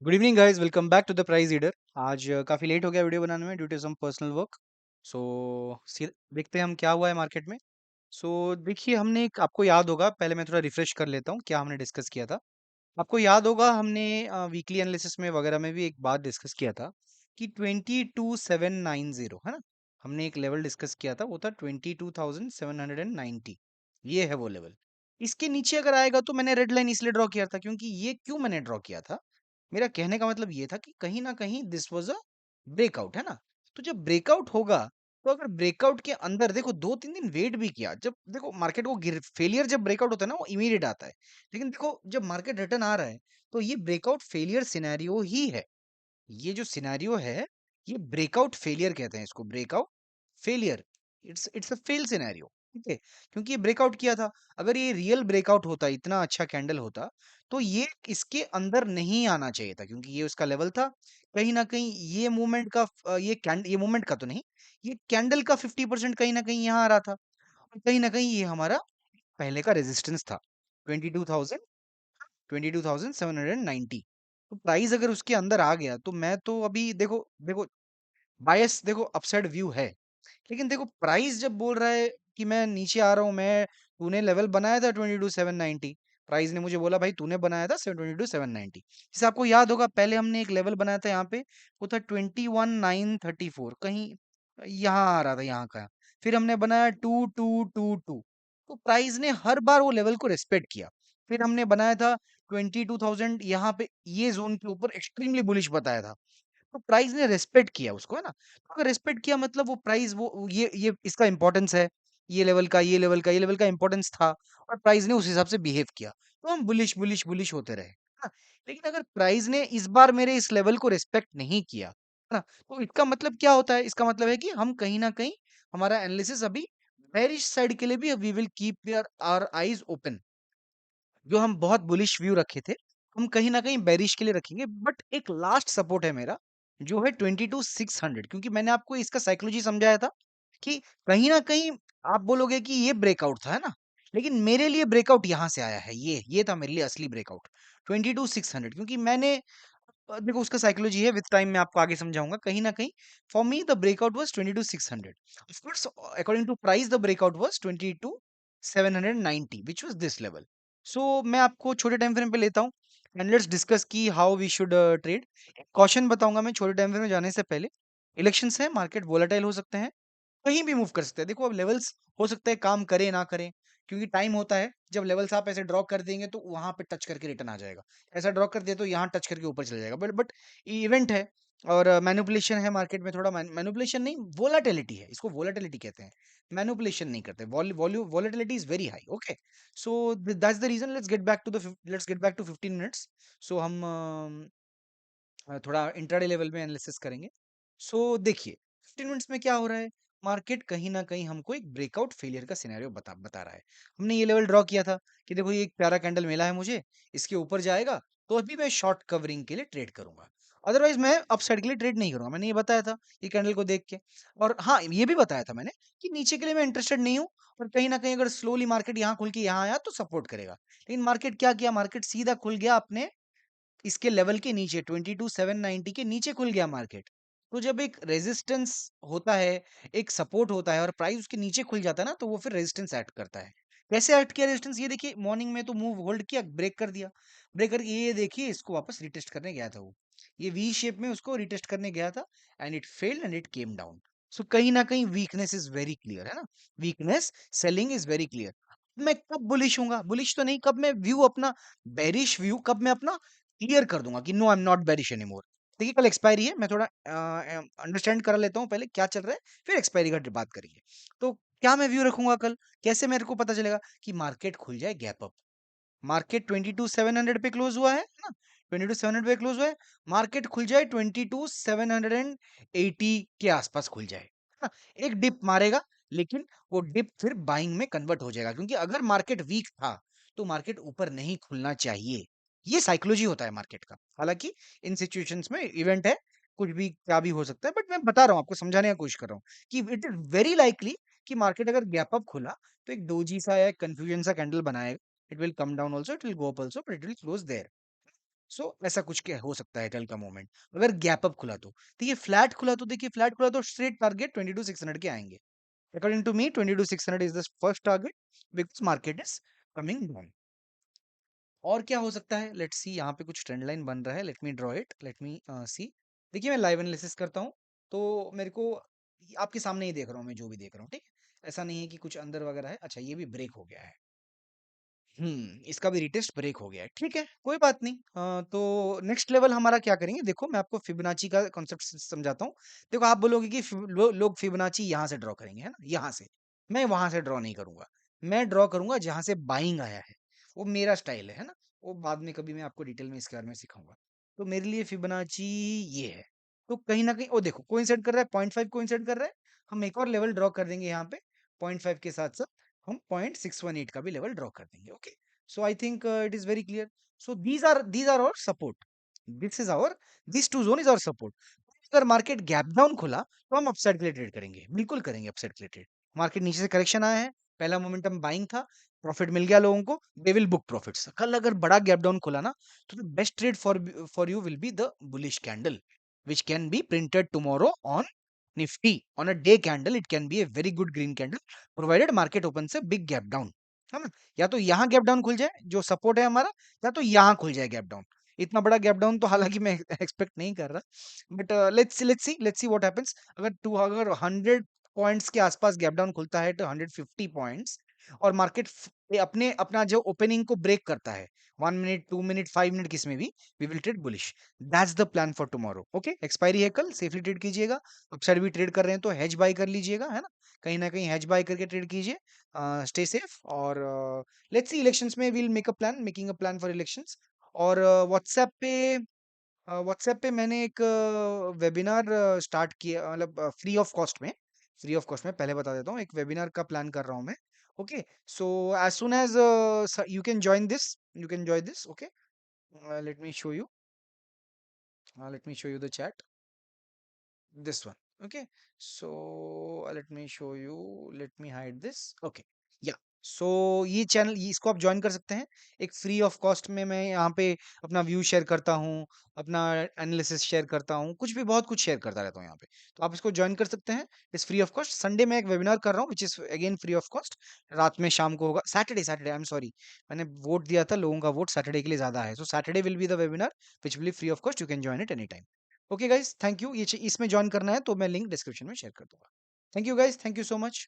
Good evening guys, welcome back to the price reader. आज काफ़ी late हो गया वीडियो बनाने में due to some personal work. So देखते हैं हम क्या हुआ है मार्केट में। देखिए, हमने एक आपको याद होगा, पहले मैं थोड़ा रिफ्रेश कर लेता हूँ क्या हमने डिस्कस किया था। आपको याद होगा हमने वीकली एनालिसिस में वगैरह में भी एक बात डिस्कस किया था कि 22790 है ना। हमने एक लेवल डिस्कस किया था, वो था 22790। ये है वो लेवल। इसके नीचे अगर आएगा तो मैंने रेड लाइन इसलिए ड्रॉ किया था, क्योंकि ये क्यों मैंने ड्रॉ किया था, मेरा कहने का मतलब ये था कि कहीं ना कहीं दिस वाज अ ब्रेकआउट, है ना। तो जब ब्रेकआउट होगा, तो अगर ब्रेकआउट के अंदर देखो 2-3 दिन वेट भी किया, जब देखो मार्केट को गिर फेलियर जब ब्रेकआउट होता है ना वो इमीडिएट आता है। लेकिन देखो जब मार्केट रिटर्न आ रहा है, तो ये ब्रेकआउट फेलियर सिनेरियो ही है। ये जो सिनेरियो है, ये ब्रेकआउट फेलियर कहते हैं इसको, breakout failure. It's a fail scenario. ठीक है, क्योंकि ये ब्रेकआउट किया था। अगर ये रियल ब्रेकआउट होता, इतना अच्छा कैंडल होता, तो ये इसके अंदर नहीं आना चाहिए था, क्योंकि ये उसका लेवल था। कहीं ना कहीं ये मूवमेंट का ये मूवमेंट का तो नहीं, ये कैंडल का 50% कहीं ना कहीं यहाँ आ रहा था। और कहीं ना कहीं ये हमारा पहले का रेजिस्टेंस था, 22,000 22,790। तो प्राइस अगर उसके अंदर आ गया, तो मैं तो अभी देखो देखो बायस, देखो अपसाइड व्यू है। लेकिन देखो प्राइस जब बोल रहा है कि मैं नीचे आ रहा हूँ, मैं तूने लेवल बनाया था 22,790। प्राइस ने मुझे बोला भाई तूने बनाया था 22,790। जैसे आपको याद होगा, पहले हमने एक लेवल बनाया था यहाँ पे, वो था 21,934, कहीं यहाँ आ रहा था, यहाँ का। फिर हमने बनाया 2222। तो प्राइस ने हर बार वो लेवल को रेस्पेक्ट किया। फिर हमने बनाया था 22,000, यहाँ पे ये जोन के ऊपर एक्सट्रीमली बुलिश बताया था। तो प्राइस ने रिस्पेक्ट किया उसको, है ना। तो अगर रिस्पेक्ट किया मतलब वो प्राइस, वो ये इसका इंपॉर्टेंस है। ये लेवल का, ये लेवल का, ये लेवल का इंपॉर्टेंस था, और प्राइस ने उस हिसाब से बिहेव किया। तो हम बुलिश बुलिश बुलिश होते रहे, है ना। लेकिन अगर प्राइस ने इस बार मेरे इस लेवल को रिस्पेक्ट नहीं किया, है ना, तो इसका मतलब क्या होता है? इसका मतलब है कि हम कहीं ना कहीं, हमारा एनालिसिस अभी बेरिश साइड के लिए भी we will keep our eyes open. जो हम बहुत बुलिश व्यू रखे थे, हम कहीं न कहीं बेरिश के लिए रखेंगे। बट एक लास्ट सपोर्ट है मेरा, जो है 22,600, क्योंकि मैंने आपको इसका साइकोलॉजी समझाया था कि कहीं न कहीं आप बोलोगे कि ये ब्रेकआउट था, है ना? लेकिन मेरे लिए ब्रेकआउट यहाँ से आया है, ये था मेरे लिए असली ब्रेकआउट, 22,600, क्योंकि मैंने देखो उसका साइकोलॉजी है, विद टाइम मैं आपको आगे समझाऊँगा। कहीं न कहीं for me the breakout was 22,600। Of course according to price the breakout was 22,790 which was this level. मैं आपको छोटे टाइम फ्रेम पे लेता हूँ एंड लेट्स डिस्कस की हाउ वी शुड ट्रेड। एक कॉशन बताऊँगा मैं छोटे टाइम फ्रेम में जाने से पहले। इलेक्शंस है, मार्केट वोलेटाइल हो सकते हैं, कहीं भी मूव कर सकते हैं। देखो अब लेवल्स हो सकता है काम करें ना करें, क्योंकि टाइम होता है जब लेवल्स आप ऐसे ड्रॉ कर देंगे तो वहां पे टच करके रिटर्न आ जाएगा। ऐसा ड्रॉ कर दिया तो यहाँ टच करके ऊपर चला जाएगा। बट इवेंट है, और मैनिपुलेशन है मार्केट में, थोड़ा मैनिपुलेशन नहीं, वोलाटिलिटी है, इसको वोलाटिलिटी कहते हैं। मैनिपुलेशन नहीं करते, volume volatility is very high. Okay, so that's the reason. Let's get back to 15 minutes. So हम थोड़ा इंट्राडे लेवल में एनालिसिस करेंगे। देखिए 15 मिनट्स में क्या हो रहा है, मार्केट कहीं ना कहीं हमको एक ब्रेकआउट फेलियर का सिनेरियो बता बता रहा है। हमने ये लेवल ड्रॉ किया था कि देखो ये एक प्यारा कैंडल मिला है मुझे, इसके ऊपर जाएगा तो अभी मैं शॉर्ट कवरिंग के लिए ट्रेड करूंगा। अदरवाइज मैं अपसाइड के लिए ट्रेड नहीं करूंगा, मैंने ये बताया था ये कैंडल को देख के। और हाँ, ये भी बताया था मैंने कि नीचे के लिए मैं इंटरेस्टेड नहीं हूँ, और कहीं ना कहीं अगर स्लोली मार्केट यहाँ खुल के यहाँ आया तो सपोर्ट करेगा। लेकिन मार्केट क्या किया, मार्केट सीधा खुल गया अपने इसके लेवल के नीचे, 22,790 के नीचे खुल गया मार्केट। तो जब एक रेजिस्टेंस होता है, एक सपोर्ट होता है, और प्राइस उसके नीचे खुल जाता है ना, तो वो फिर रेजिस्टेंस ऐड करता है। कैसे ऐड किया रेजिस्टेंस, ये देखिए मॉर्निंग में तो मूव होल्ड किया, ब्रेक कर दिया। ब्रेक करके ये देखिए इसको वापस रिटेस्ट करने गया था वो, ये वी शेप में उसको रिटेस्ट करने गया था, and it failed and it came down. So कहीं ना कहीं वीकनेस इज वेरी क्लियर, है ना। Weakness, selling is very clear. मैं कब बुलिश हूंगा, बुलिश तो नहीं, कब मैं व्यू अपना, बेरिश व्यू कब मैं अपना क्लियर कर दूंगा कि no I am not bearish anymore. देखिए कल एक्सपायरी है, मैं थोड़ा अंडरस्टैंड करा लेता हूँ पहले क्या चल रहा है, फिर एक्सपायरी का बात करेंगे। तो क्या मैं व्यू रखूंगा कल, कैसे मेरे को पता चलेगा कि मार्केट खुल जाए गैप अप। मार्केट 22,700 पे क्लोज हुआ है ना, 22,700 पे क्लोज हुआ है। मार्केट खुल जाए 22,780 के आसपास खुल जाए, है ना। एक डिप मारेगा, लेकिन वो डिप फिर बाइंग में कन्वर्ट हो जाएगा, क्योंकि अगर मार्केट वीक था तो मार्केट ऊपर नहीं खुलना चाहिए। ये साइकोलॉजी होता है मार्केट का। हालांकि इन सिचुएशंस में इवेंट है, कुछ भी क्या भी हो सकता है, बट मैं बता रहा हूँ, आपको समझाने की कोशिश कर रहा हूँ कि इट इज वेरी लाइकली कि मार्केट अगर गैप अप खुला, तो एक डोजी सा या कंफ्यूजन सा कैंडल बनाएगा। It will come down also, it will go up also, but it will close there. सो ऐसा कुछ क्या हो सकता है कल का मोमेंट अगर गैप अप खुला तो। देखिए फ्लैट खुला तो, देखिए फ्लैट खुला तो स्ट्रेट टारगेट 22,600 के आएंगे। According to me 22,600 is the first target because market is coming down. और क्या हो सकता है, लेट्स सी। यहाँ पे कुछ ट्रेंड लाइन बन रहा है, let me draw it, let me see. देखिए मैं लाइव एनालिसिस करता हूँ, तो मेरे को आपके सामने ही देख रहा हूँ मैं जो भी देख रहा हूँ, ठीक है। ऐसा नहीं है कि कुछ अंदर वगैरह है। अच्छा ये भी ब्रेक हो गया है। इसका भी रिटेस्ट ब्रेक हो गया है, ठीक है कोई बात नहीं। तो नेक्स्ट लेवल हमारा क्या करेंगे, देखो मैं आपको फिबोनाची का कॉन्सेप्ट समझाता हूँ। देखो आप बोलोगे कि लोग फिबोनाची यहाँ से ड्रॉ करेंगे, है ना, यहाँ से। मैं वहां से ड्रॉ नहीं करूंगा, मैं ड्रॉ करूंगा जहां से बाइंग आया है। वो मेरा स्टाइल है ना। वो बाद में कभी मैं आपको डिटेल में इसके बारे में सिखाऊंगा। तो मेरे लिए फिबोनाची ये है। तो कहीं ना कहीं ओ देखो कोइंसाइड कर रहा है, 0.5 कोइंसाइड कर रहा है। हम एक और लेवल ड्रॉ कर देंगे यहाँ पे। 0.5 के साथ साथ हम 0.618 का भी लेवल ड्रॉ कर देंगे। Okay, so I think it is very clear. So these are our support. This is our These two zone is our support. अगर मार्केट गैप डाउन खुला तो हम अपसाइड के लिए ट्रेड करेंगे, बिल्कुल करेंगे अपसाइड के लिए ट्रेड। मार्केट नीचे से करेक्शन आया है, पहला मोमेंटम बाइंग था, प्रॉफिट मिल गया लोगों को, दे विल बुक प्रॉफिट्स। कल अगर बड़ा गैप डाउन खुला ना, तो the best trade for you will be the bullish candle which can be printed tomorrow on Nifty on a day candle. It can be a very good green candle provided market opens a big gap down, है ना। या तो यहाँ gap down खुल जाए जो support है हमारा, या तो यहाँ खुल जाए गैप डाउन। इतना बड़ा गैप डाउन तो हालांकि मैं एक्सपेक्ट नहीं कर रहा, but let's see what happens. अगर 100 पॉइंट्स के आसपास गैप डाउन खुलता है, तो 150 पॉइंट्स, और मार्केट अपने अपना जो ओपनिंग को ब्रेक करता है 1 मिनट 2 मिनट 5 मिनट किस में भी, we will trade bullish. That's the plan for tomorrow. Okay, expiry है कल, सेफली ट्रेड कीजिएगा। अपसाइड भी ट्रेड कर रहे हैं तो हेज बाय कर लीजिएगा, है ना। कहीं ना कहीं हेज बाय करके ट्रेड कीजिए। Stay safe. और लेट्स सी इलेक्शंस में we'll making a plan for elections. और व्हाट्सएप पे मैंने एक वेबिनार स्टार्ट किया, मतलब फ्री ऑफ कॉस्ट में पहले बता देता हूँ, एक वेबिनार का प्लान कर रहा हूँ मैं। Okay, so as soon as you can join this, okay. Let me show you, the chat, this one. Okay, so let me show you, let me hide this. Okay, yeah. सो ये channel, इसको आप join कर सकते हैं। एक free of cost में मैं यहाँ पे अपना व्यू शेयर करता हूँ, अपना एनालिसिस शेयर करता हूँ, कुछ भी बहुत कुछ शेयर करता रहता हूँ यहाँ पे। तो आप इसको ज्वाइन कर सकते हैं, इस फ्री ऑफ कॉस्ट। संडे में एक वेबिनार कर रहा हूँ which is again free of cost. रात में शाम को होगा, सैटरडे आई एम सॉरी, मैंने वोट दिया था, लोगों का वोट सैटरडे के लिए ज्यादा है। सो Saturday will be the webinar which will be free of cost, you can join it any time. Okay guys, thank you. ये इसमें ज्वाइन करना है तो मैं लिंक डिस्क्रिप्शन में शेयर कर दूंगा। Thank you guys, thank you so much.